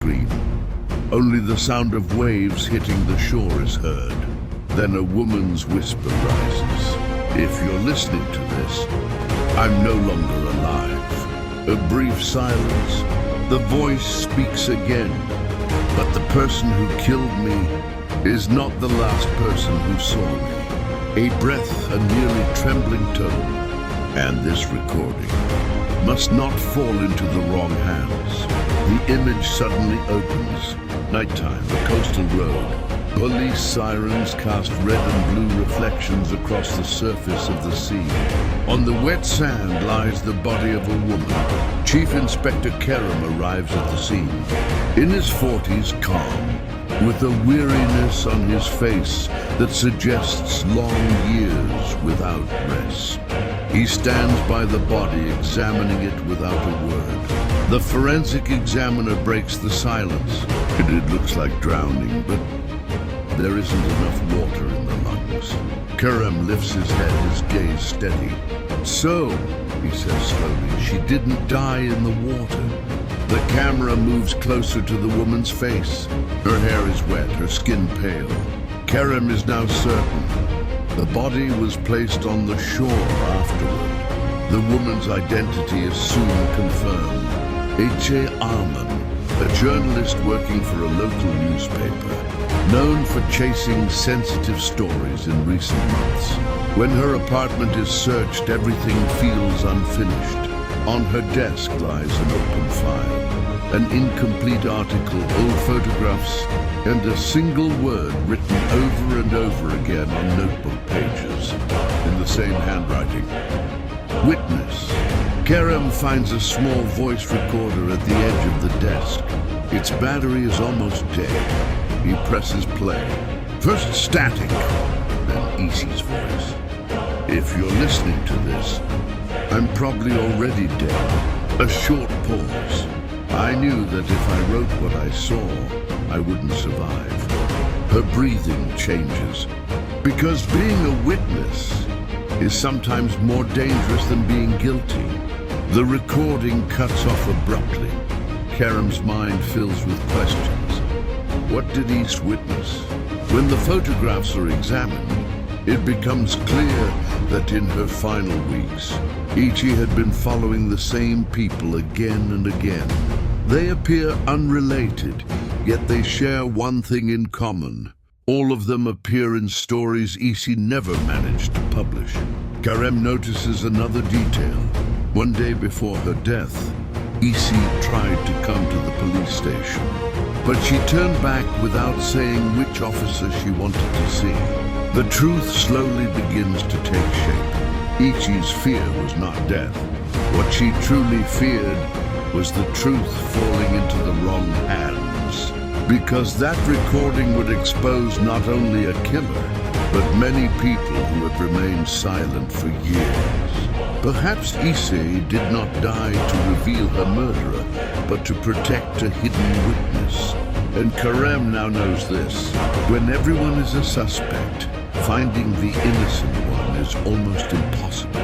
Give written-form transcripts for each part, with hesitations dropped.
scream. Only the sound of waves hitting the shore is heard. Then a woman's whisper rises. If you're listening to this, I'm no longer alive. A brief silence. The voice speaks again. But the person who killed me is not the last person who saw me. A breath, a nearly trembling tone. And this recording must not fall into the wrong hands. The image suddenly opens. Nighttime, a coastal road. Police sirens cast red and blue reflections across the surface of the sea. On the wet sand lies the body of a woman. Chief Inspector Kerem arrives at the scene. In his 40s, calm, with a weariness on his face that suggests long years without rest. He stands by the body, examining it without a word. The forensic examiner breaks the silence. It looks like drowning, but there isn't enough water in the lungs. Kerem lifts his head, his gaze steady. So, he says slowly, she didn't die in the water. The camera moves closer to the woman's face. Her hair is wet, her skin pale. Kerem is now certain. The body was placed on the shore afterward. The woman's identity is soon confirmed. H.A. Arman, a journalist working for a local newspaper, known for chasing sensitive stories in recent months. When her apartment is searched, everything feels unfinished. On her desk lies an open file, an incomplete article, old photographs, and a single word written over and over again on notebook pages, in the same handwriting. Witness. Kerem finds a small voice recorder at the edge of the desk. Its battery is almost dead. He presses play. First static, then Isi's voice. If you're listening to this, I'm probably already dead. A short pause. I knew that if I wrote what I saw, I wouldn't survive. Her breathing changes. Because being a witness is sometimes more dangerous than being guilty. The recording cuts off abruptly. Kerem's mind fills with questions. What did Is witness? When the photographs are examined, it becomes clear that in her final weeks, Ichi had been following the same people again and again. They appear unrelated, yet they share one thing in common. All of them appear in stories Isi never managed to publish. Kerem notices another detail. One day before her death, Isi tried to come to the police station, but she turned back without saying which officer she wanted to see. The truth slowly begins to take shape. Ichi's fear was not death. What she truly feared was the truth falling into the wrong hands. Because that recording would expose not only a killer, but many people who have remained silent for years. Perhaps Issei did not die to reveal her murderer, but to protect a hidden witness. And Kerem now knows this. When everyone is a suspect, finding the innocent one is almost impossible.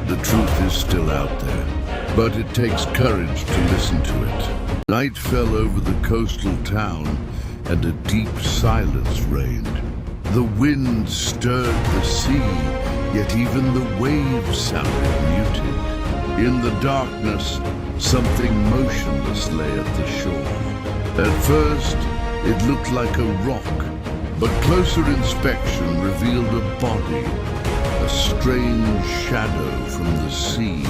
The truth is still out there, but it takes courage to listen to it. Night fell over the coastal town, and a deep silence reigned. The wind stirred the sea, yet even the waves sounded muted. In the darkness, something motionless lay at the shore. At first, it looked like a rock, but closer inspection revealed a body, a strange shadow from the sea.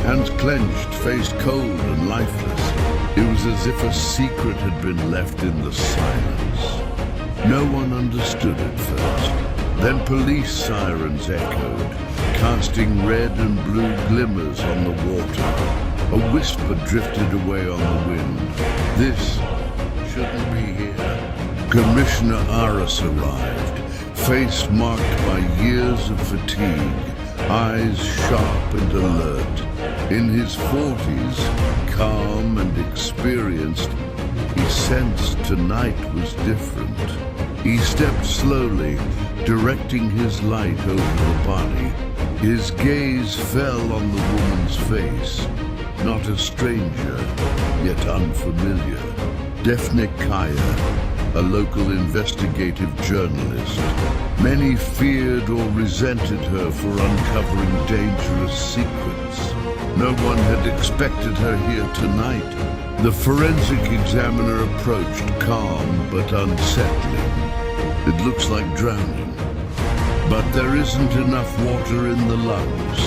Hands clenched, face cold and lifeless. It was as if a secret had been left in the silence. No one understood at first. Then police sirens echoed, casting red and blue glimmers on the water. A whisper drifted away on the wind. This shouldn't be here. Commissioner Aras arrived, face marked by years of fatigue, eyes sharp and alert. In his 40s, calm and experienced, he sensed tonight was different. He stepped slowly, directing his light over the body. His gaze fell on the woman's face, not a stranger, yet unfamiliar. Daphne Kaya, a local investigative journalist. Many feared or resented her for uncovering dangerous secrets. No one had expected her here tonight. The forensic examiner approached, calm but unsettling. It looks like drowning. But there isn't enough water in the lungs.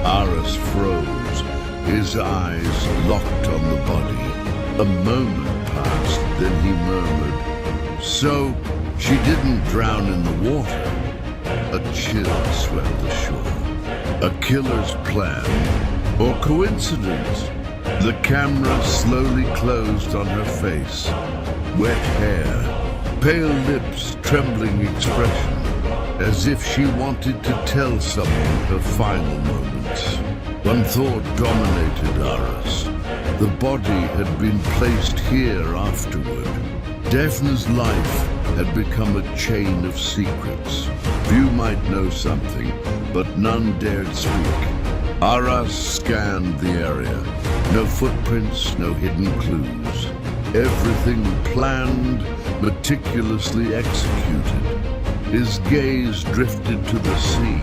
Aras froze, his eyes locked on the body. A moment passed, then he murmured, "So, she didn't drown in the water." A chill swept the shore. A killer's plan, or coincidence? The camera slowly closed on her face. Wet hair, pale lips, trembling expression, as if she wanted to tell someone her final moments. One thought dominated Aras. The body had been placed here afterward. Daphne's life had become a chain of secrets. Few might know something, but none dared speak. Aras scanned the area. No footprints, no hidden clues. Everything planned, meticulously executed. His gaze drifted to the sea.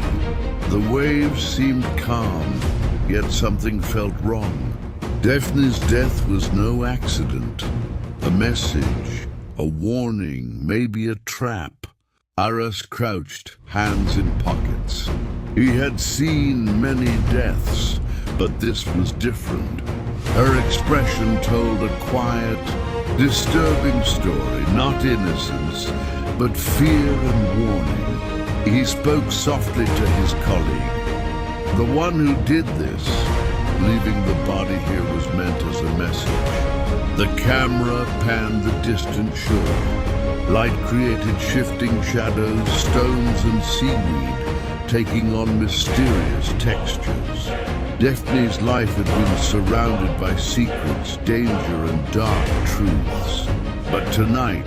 The waves seemed calm, yet something felt wrong. Daphne's death was no accident. A message, a warning, maybe a trap. Aras crouched, hands in pockets. He had seen many deaths, but this was different. Her expression told a quiet, disturbing story, not innocence, but fear and warning. He spoke softly to his colleague. The one who did this, leaving the body here, was meant as a message. The camera panned the distant shore. Light created shifting shadows, stones and seaweed, taking on mysterious textures. Daphne's life had been surrounded by secrets, danger and dark truths. But tonight,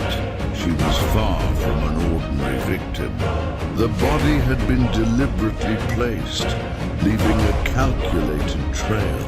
she was far from an ordinary victim. The body had been deliberately placed, leaving a calculated trail.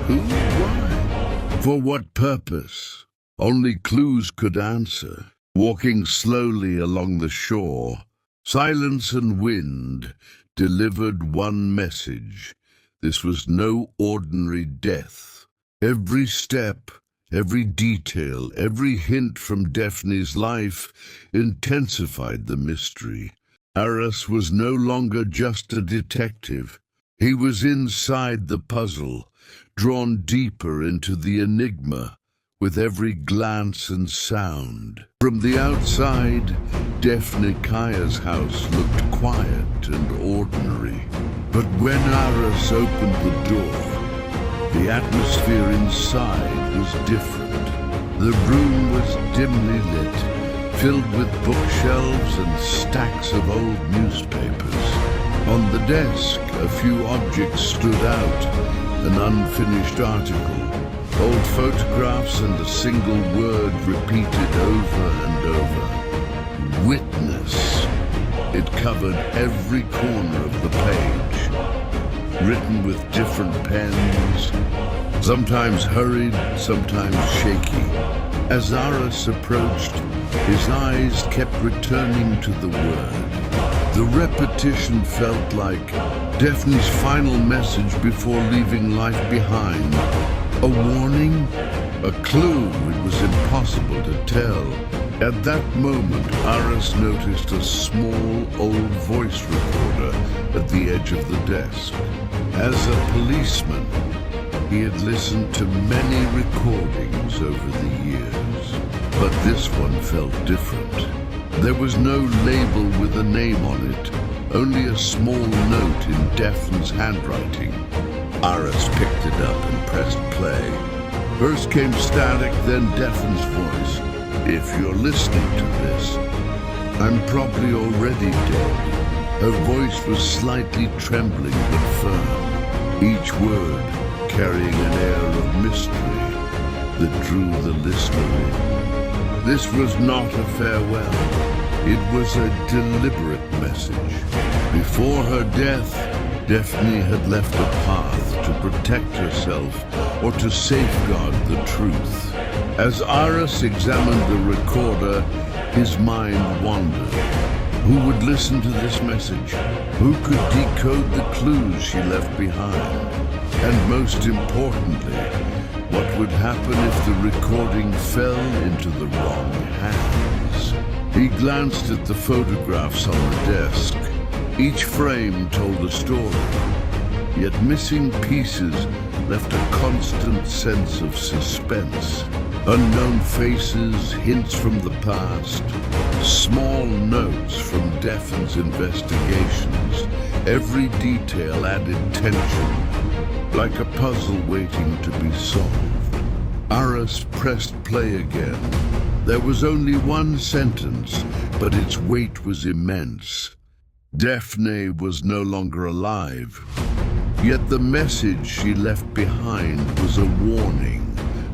Who? Why? For what purpose? Only clues could answer. Walking slowly along the shore, silence and wind delivered one message. This was no ordinary death. Every step, every detail, every hint from Daphne's life intensified the mystery. Aras was no longer just a detective. He was inside the puzzle, drawn deeper into the enigma with every glance and sound. From the outside, Daphne Kaya's house looked quiet and ordinary. But when Aras opened the door, the atmosphere inside was different. The room was dimly lit, filled with bookshelves and stacks of old newspapers. On the desk, a few objects stood out, an unfinished article, old photographs and a single word repeated over and over. Witness. It covered every corner of the page, written with different pens, sometimes hurried, sometimes shaky. As Aras approached, his eyes kept returning to the word. The repetition felt like Daphne's final message before leaving life behind. A warning? A clue it was impossible to tell. At that moment, Aras noticed a small old voice recorder at the edge of the desk. As a policeman, he had listened to many recordings over the years, but this one felt different. There was no label with a name on it, only a small note in Daphne's handwriting. Aras picked it up and pressed play. First came static, then Daphne's voice. "If you're listening to this, I'm probably already dead." Her voice was slightly trembling but firm, each word carrying an air of mystery that drew the listener in. This was not a farewell. It was a deliberate message. Before her death, Daphne had left a path to protect herself or to safeguard the truth. As Aras examined the recorder, his mind wandered. Who would listen to this message? Who could decode the clues she left behind? And most importantly, what would happen if the recording fell into the wrong hands? He glanced at the photographs on the desk. Each frame told a story, yet missing pieces left a constant sense of suspense. Unknown faces, hints from the past, small notes from Deffin's investigations. Every detail added tension, like a puzzle waiting to be solved. Aras pressed play again. There was only one sentence, but its weight was immense. Daphne was no longer alive. Yet the message she left behind was a warning,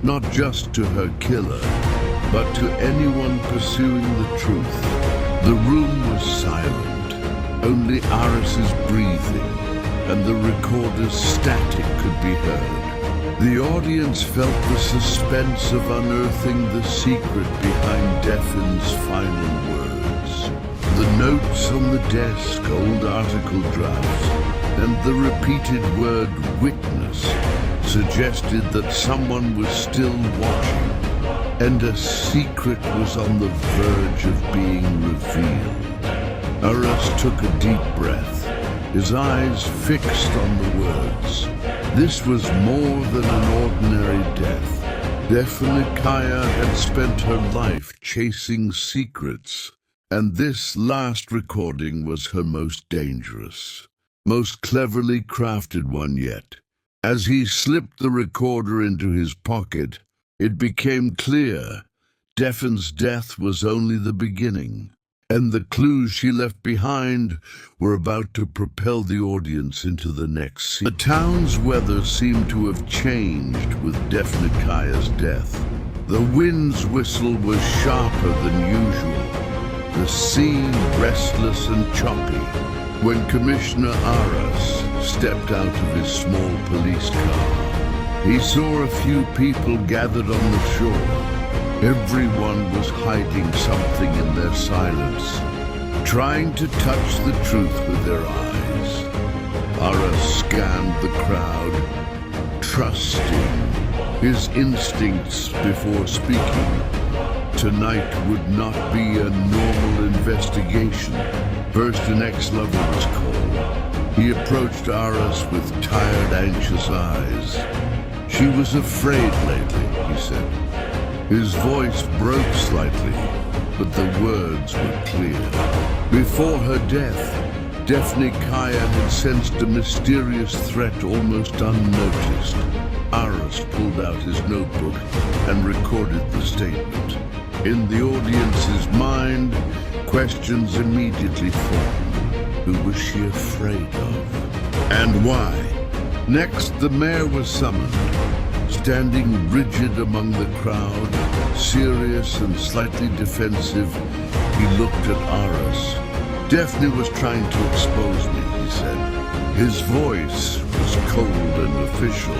not just to her killer, but to anyone pursuing the truth. The room was silent. Only Aras's breathing and the recorder's static could be heard. The audience felt the suspense of unearthing the secret behind Deffin's final words. The notes on the desk, old article drafts, and the repeated word witness suggested that someone was still watching, and a secret was on the verge of being revealed. Aras took a deep breath, his eyes fixed on the words. This was more than an ordinary death. Definikiah had spent her life chasing secrets, and this last recording was her most dangerous, most cleverly crafted one yet. As he slipped the recorder into his pocket, it became clear Deffin's death was only the beginning, and the clues she left behind were about to propel the audience into the next scene. The town's weather seemed to have changed with Definikiah's death. The wind's whistle was sharper than usual, the sea restless and choppy. When Commissioner Aras stepped out of his small police car, he saw a few people gathered on the shore. Everyone was hiding something in their silence, trying to touch the truth with their eyes. Aras scanned the crowd, trusting his instincts before speaking. Tonight would not be a normal investigation. First, an ex-lover was called. He approached Aras with tired, anxious eyes. She was afraid lately, he said. His voice broke slightly, but the words were clear. Before her death, Definikiah had sensed a mysterious threat almost unnoticed. Aras pulled out his notebook and recorded the statement. In the audience's mind, questions immediately formed. Who was she afraid of? And why? Next, the mayor was summoned. Standing rigid among the crowd, serious and slightly defensive, he looked at Aras. Daphne was trying to expose me, he said. His voice was cold and official,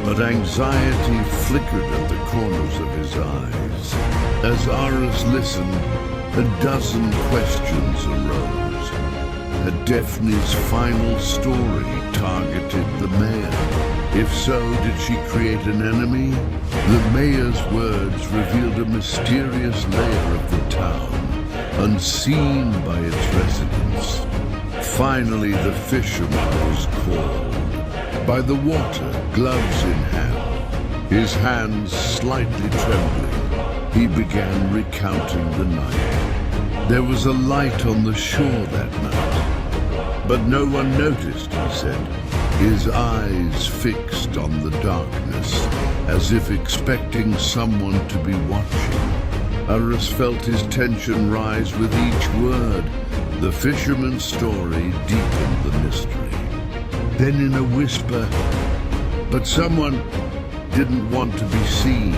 but anxiety flickered at the corners of his eyes. As Aras listened, a dozen questions arose. Had Daphne's final story targeted the mayor? If so, did she create an enemy? The mayor's words revealed a mysterious layer of the town, unseen by its residents. Finally, the fisherman was called. By the water, gloves in hand, his hands slightly trembling, he began recounting the night. There was a light on the shore that night, but no one noticed, he said, his eyes fixed on the darkness, as if expecting someone to be watching. Aras felt his tension rise with each word. The fisherman's story deepened the mystery. Then in a whisper, but someone didn't want to be seen.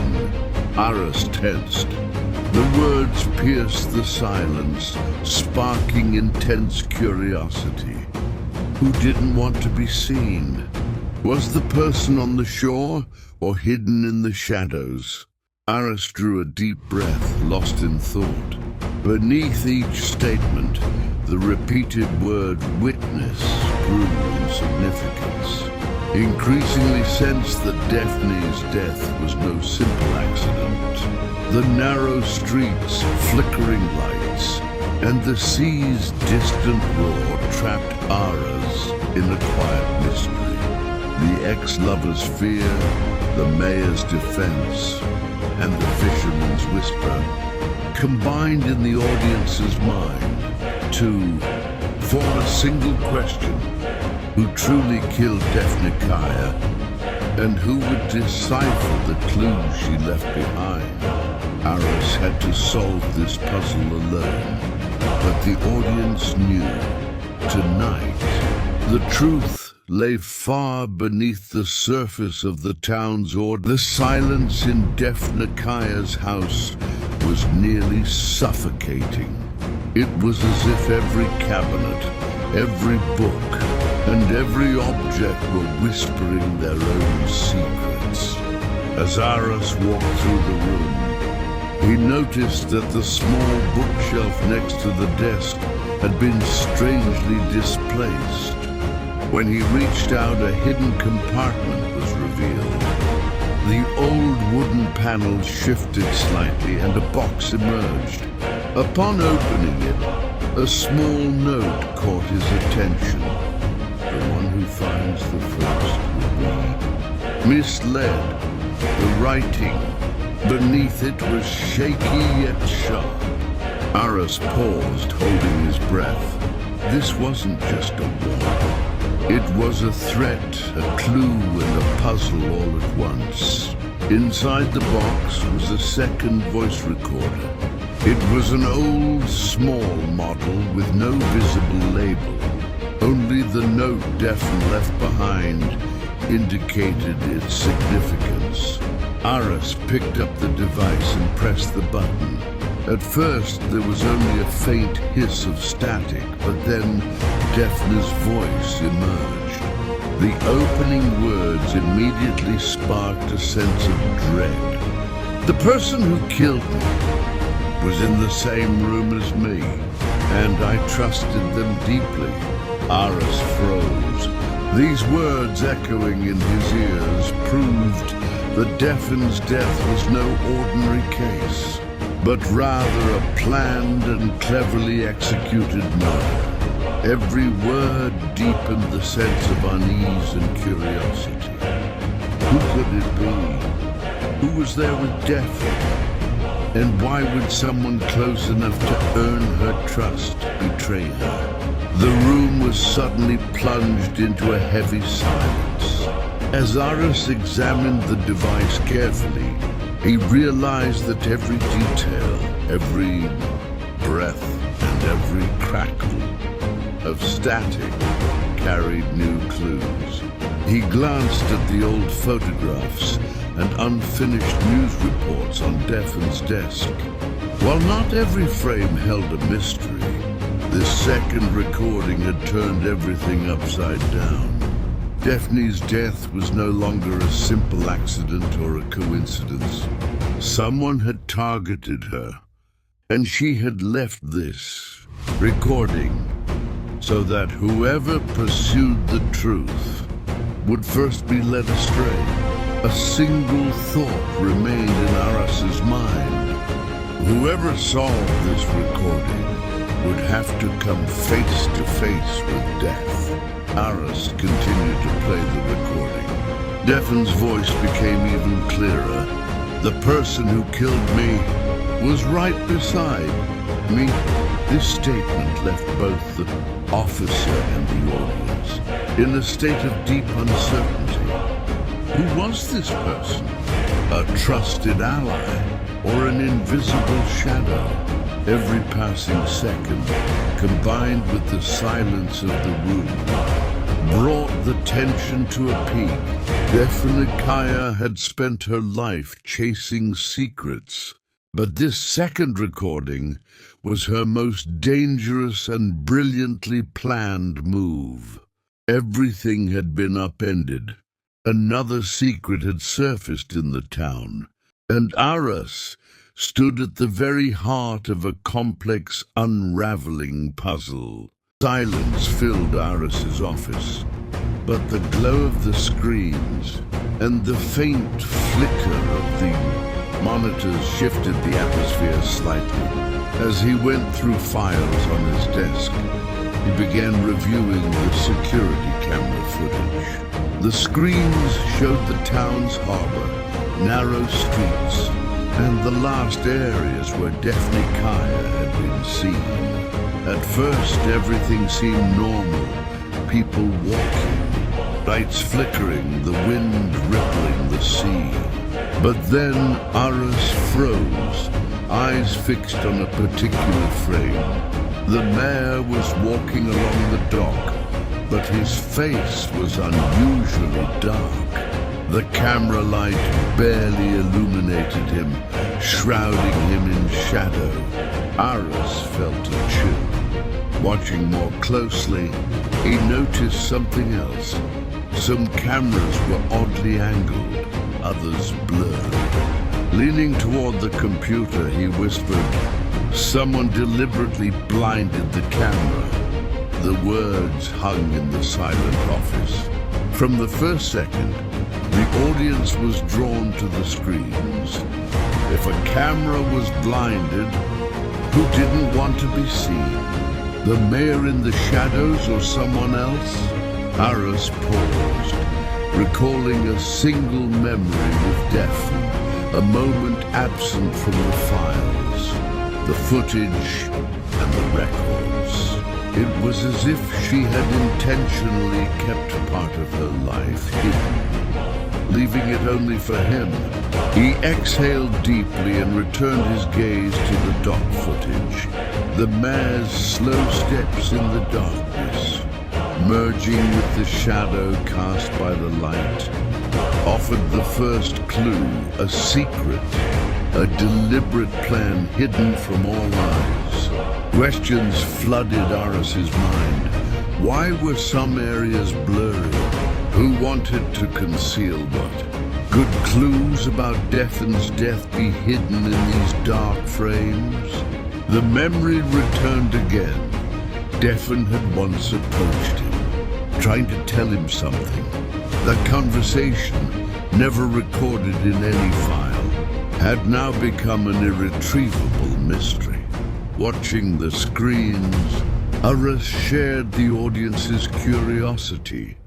Aras tensed. The words pierced the silence, sparking intense curiosity. Who didn't want to be seen? Was the person on the shore or hidden in the shadows? Aris drew a deep breath, lost in thought. Beneath each statement, the repeated word witness grew in significance. He increasingly sensed that Daphne's death was no simple accident. The narrow streets, flickering lights, and the sea's distant roar trapped Aras in a quiet mystery. The ex-lover's fear, the mayor's defense, and the fisherman's whisper combined in the audience's mind to form a single question: who truly killed Daphne-Kaya, and who would decipher the clues she left behind? Aris had to solve this puzzle alone, but the audience knew. Tonight, the truth lay far beneath the surface of the town's order. The silence in Daphne-Kaya's house was nearly suffocating. It was as if every cabinet, every book, and every object were whispering their own secrets. As Aris walked through the room, he noticed that the small bookshelf next to the desk had been strangely displaced. When he reached out, a hidden compartment was revealed. The old wooden panels shifted slightly and a box emerged. Upon opening it, a small note caught his attention. The one who finds the first will be misled. The writing beneath it was shaky yet sharp. Aris paused, holding his breath. This wasn't just a warning. It was a threat, a clue, and a puzzle all at once. Inside the box was a second voice recorder. It was an old, small model with no visible label. Only the note Daphne left behind indicated its significance. Aris picked up the device and pressed the button. At first, there was only a faint hiss of static, but then Daphne's voice emerged. The opening words immediately sparked a sense of dread. The person who killed me was in the same room as me, and I trusted them deeply. Aris froze. These words echoing in his ears proved that Daphne's death was no ordinary case, but rather a planned and cleverly executed murder. Every word deepened the sense of unease and curiosity. Who could it be? Who was there with Daphne? And why would someone close enough to earn her trust betray her? The room was suddenly plunged into a heavy silence. As Aris examined the device carefully, he realized that every detail, every breath, and every crackle of static carried new clues. He glanced at the old photographs and unfinished news reports on Daphne's desk. While not every frame held a mystery, this second recording had turned everything upside down. Daphne's death was no longer a simple accident or a coincidence. Someone had targeted her, and she had left this recording so that whoever pursued the truth would first be led astray. A single thought remained in Aris's mind. Whoever solved this recording would have to come face to face with death. Aris continued to play the recording. Daphne's voice became even clearer. The person who killed me was right beside me. This statement left both the officer and the audience in a state of deep uncertainty. Who was this person? A trusted ally or an invisible shadow? Every passing second, combined with the silence of the room, brought the tension to a peak. Daphne-Kaya had spent her life chasing secrets, but this second recording was her most dangerous and brilliantly planned move. Everything had been upended. Another secret had surfaced in the town, And Aras stood at the very heart of a complex, unraveling puzzle. Silence filled Aras's office, but the glow of the screens and the faint flicker of the monitors shifted the atmosphere slightly. As he went through files on his desk, he began reviewing the security camera footage. The screens showed the town's harbor, narrow streets, and the last areas where Daphne Kaya had been seen. At first, everything seemed normal. People walking, lights flickering, the wind rippling the sea. But then Aras froze, eyes fixed on a particular frame. The mayor was walking along the dock, but his face was unusually dark. The camera light barely illuminated him, shrouding him in shadow. Aras felt a chill. Watching more closely, he noticed something else. Some cameras were oddly angled, others blurred. Leaning toward the computer, he whispered, "Someone deliberately blinded the camera." The words hung in the silent office. From the first second, the audience was drawn to the screens. If a camera was blinded, who didn't want to be seen? The mayor in the shadows or someone else? Aras paused, recalling a single memory with Daphne, a moment absent from the files, the footage and the records. It was as if she had intentionally kept part of her life hidden, leaving it only for him. He exhaled deeply and returned his gaze to the dock footage. The mare's slow steps in the darkness, merging with the shadow cast by the light, offered the first clue, a secret, a deliberate plan hidden from all eyes. Questions flooded Aras's mind. Why were some areas blurry? Who wanted to conceal what? Could clues about Daphne's death be hidden in these dark frames? The memory returned again. Daphne had once approached him, trying to tell him something. That conversation, never recorded in any file, had now become an irretrievable mystery. Watching the screens, Aras shared the audience's curiosity.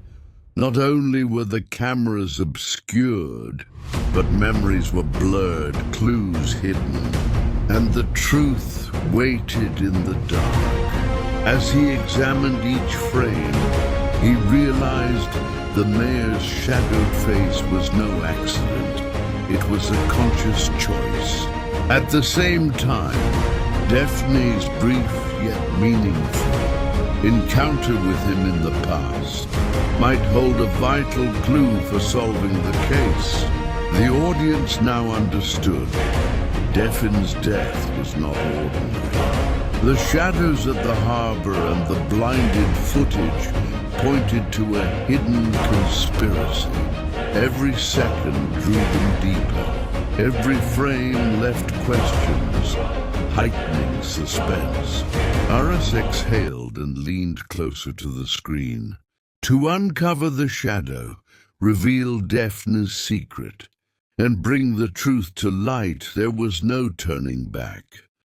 Not only were the cameras obscured, but memories were blurred, clues hidden, and the truth waited in the dark. As he examined each frame, he realized the mayor's shadowed face was no accident. It was a conscious choice. At the same time, Daphne's brief yet meaningful encounter with him in the past might hold a vital clue for solving the case. The audience now understood Daphne's death was not ordinary. The shadows at the harbor and the blinded footage pointed to a hidden conspiracy. Every second drew them deeper. Every frame left questions, heightening suspense. Aras exhaled and leaned closer to the screen. To uncover the shadow, reveal Daphne's secret, and bring the truth to light, there was no turning back.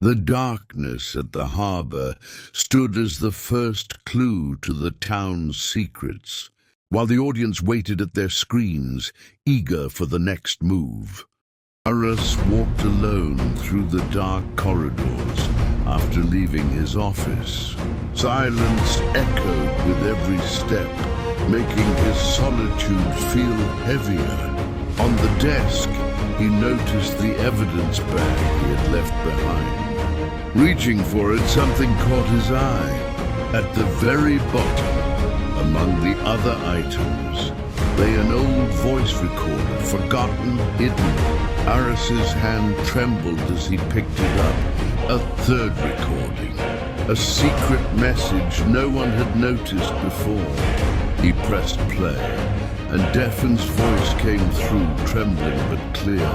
The darkness at the harbor stood as the first clue to the town's secrets, while the audience waited at their screens, eager for the next move. Aras walked alone through the dark corridors after leaving his office. Silence echoed with every step, making his solitude feel heavier. On the desk, he noticed the evidence bag he had left behind. Reaching for it, something caught his eye. At the very bottom, among the other items, lay an old voice recorder, forgotten, hidden. Aras's hand trembled as he picked it up. A third recording, a secret message no one had noticed before. He pressed play, and Daphne's voice came through, trembling but clear.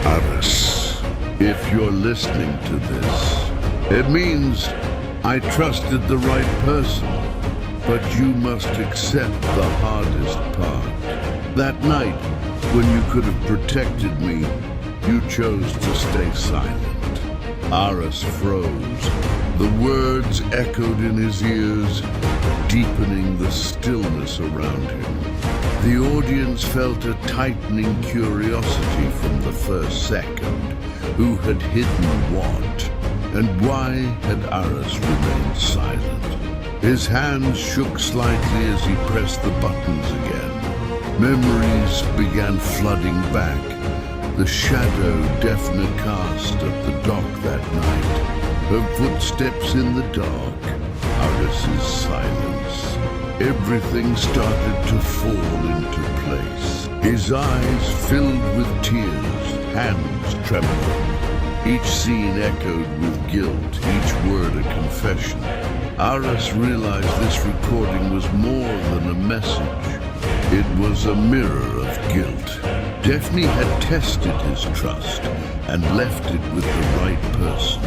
Aras, if you're listening to this, it means I trusted the right person, but you must accept the hardest part. That night, when you could have protected me, you chose to stay silent. Aras froze. The words echoed in his ears, deepening the stillness around him. The audience felt a tightening curiosity from the first second. Who had hidden what? And why had Aras remained silent? His hands shook slightly as he pressed the buttons again. Memories began flooding back. The shadow Daphne cast at the dock that night. Her footsteps in the dark. Aras's silence. Everything started to fall into place. His eyes filled with tears, hands trembling. Each scene echoed with guilt, each word a confession. Aras realized this recording was more than a message. It was a mirror of guilt. Daphne had tested his trust and left it with the right person.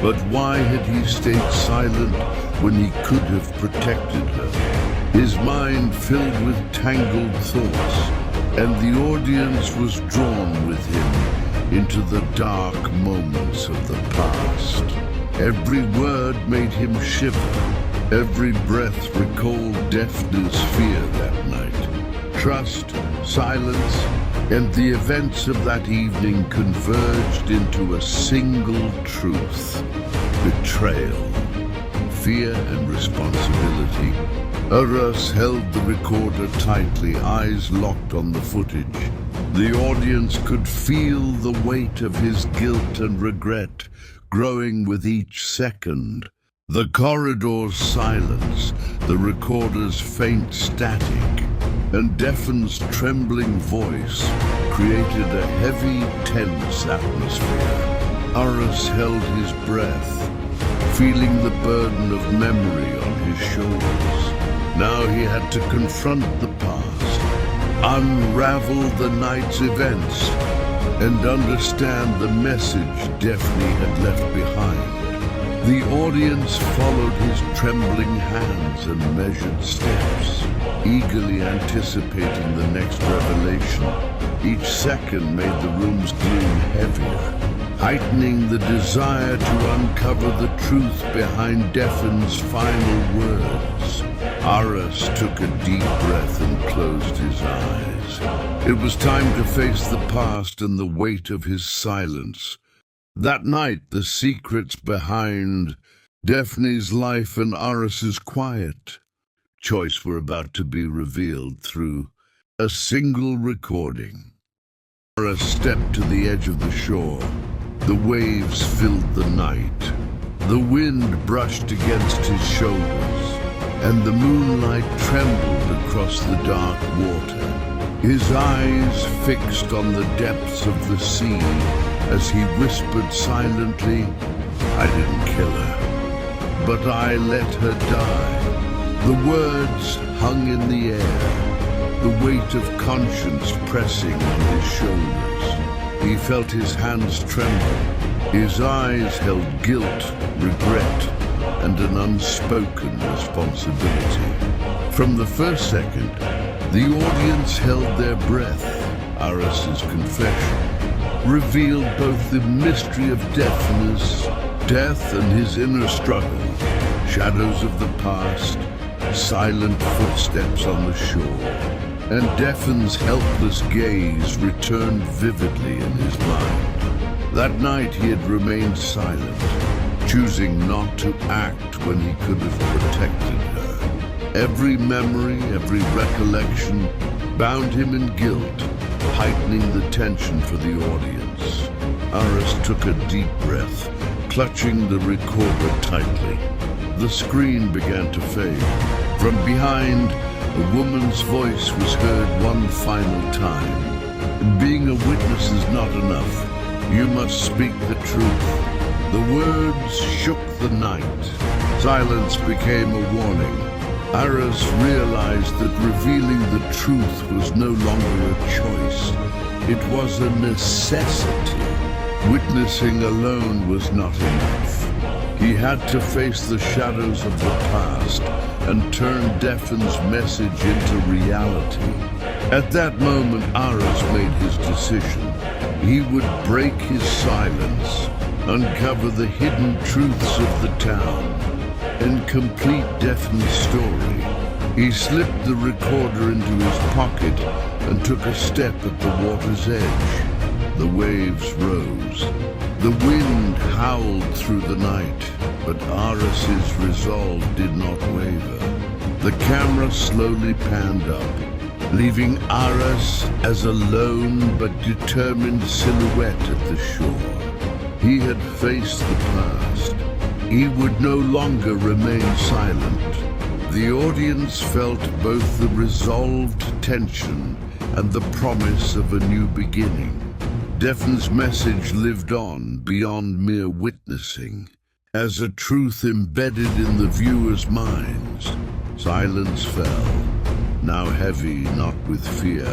But why had he stayed silent when he could have protected her? His mind filled with tangled thoughts, and the audience was drawn with him into the dark moments of the past. Every word made him shiver. Every breath recalled Daphne's fear that night. Trust, silence, and the events of that evening converged into a single truth: betrayal, fear, and responsibility. Aras held the recorder tightly, eyes locked on the footage. The audience could feel the weight of his guilt and regret growing with each second. The corridor's silence, the recorder's faint static, and Daphne's trembling voice created a heavy, tense atmosphere. Aras held his breath, feeling the burden of memory on his shoulders. Now he had to confront the past, unravel the night's events, and understand the message Daphne had left behind. The audience followed his trembling hands and measured steps, eagerly anticipating the next revelation. Each second made the room's gloom heavier, heightening the desire to uncover the truth behind Daphne's final words. Aras took a deep breath and closed his eyes. It was time to face the past and the weight of his silence. That night, the secrets behind Daphne's life and Aras's quiet choice were about to be revealed through a single recording. Aras stepped to the edge of the shore. The waves filled the night. The wind brushed against his shoulders, and the moonlight trembled across the dark water. His eyes fixed on the depths of the sea as he whispered silently, "I didn't kill her, but I let her die." The words hung in the air, the weight of conscience pressing on his shoulders. He felt his hands tremble. His eyes held guilt, regret, and an unspoken responsibility. From the first second, the audience held their breath. Aras's confession revealed both the mystery of Daphne's death and his inner struggle. Shadows of the past, silent footsteps on the shore, and Daphne's helpless gaze returned vividly in his mind. That night he had remained silent, choosing not to act when he could have protected her. Every memory, every recollection bound him in guilt, heightening the tension for the audience. Aras took a deep breath, clutching the recorder tightly. The screen began to fade. From behind, a woman's voice was heard one final time. "Being a witness is not enough. You must speak the truth." The words shook the night. Silence became a warning. Aras realized that revealing the truth was no longer a choice. It was a necessity. Witnessing alone was not enough. He had to face the shadows of the past and turn Defin's message into reality. At that moment, Aras made his decision. He would break his silence, uncover the hidden truths of the town, and complete Defin's story. He slipped the recorder into his pocket and took a step at the water's edge. The waves rose. The wind howled through the night, but Aras's resolve did not waver. The camera slowly panned up, leaving Aras as a lone but determined silhouette at the shore. He had faced the past. He would no longer remain silent. The audience felt both the resolved tension and the promise of a new beginning. Defin's message lived on beyond mere witnessing. As a truth embedded in the viewers' minds, silence fell, now heavy not with fear,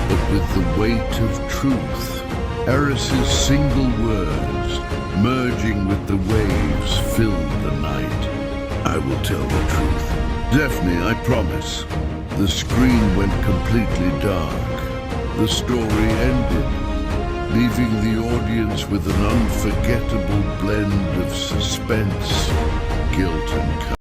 but with the weight of truth. Aras's single words, merging with the waves, filled the night. I will tell the truth. Daphne, I promise. The screen went completely dark. The story ended, leaving the audience with an unforgettable blend of suspense, guilt, and courage.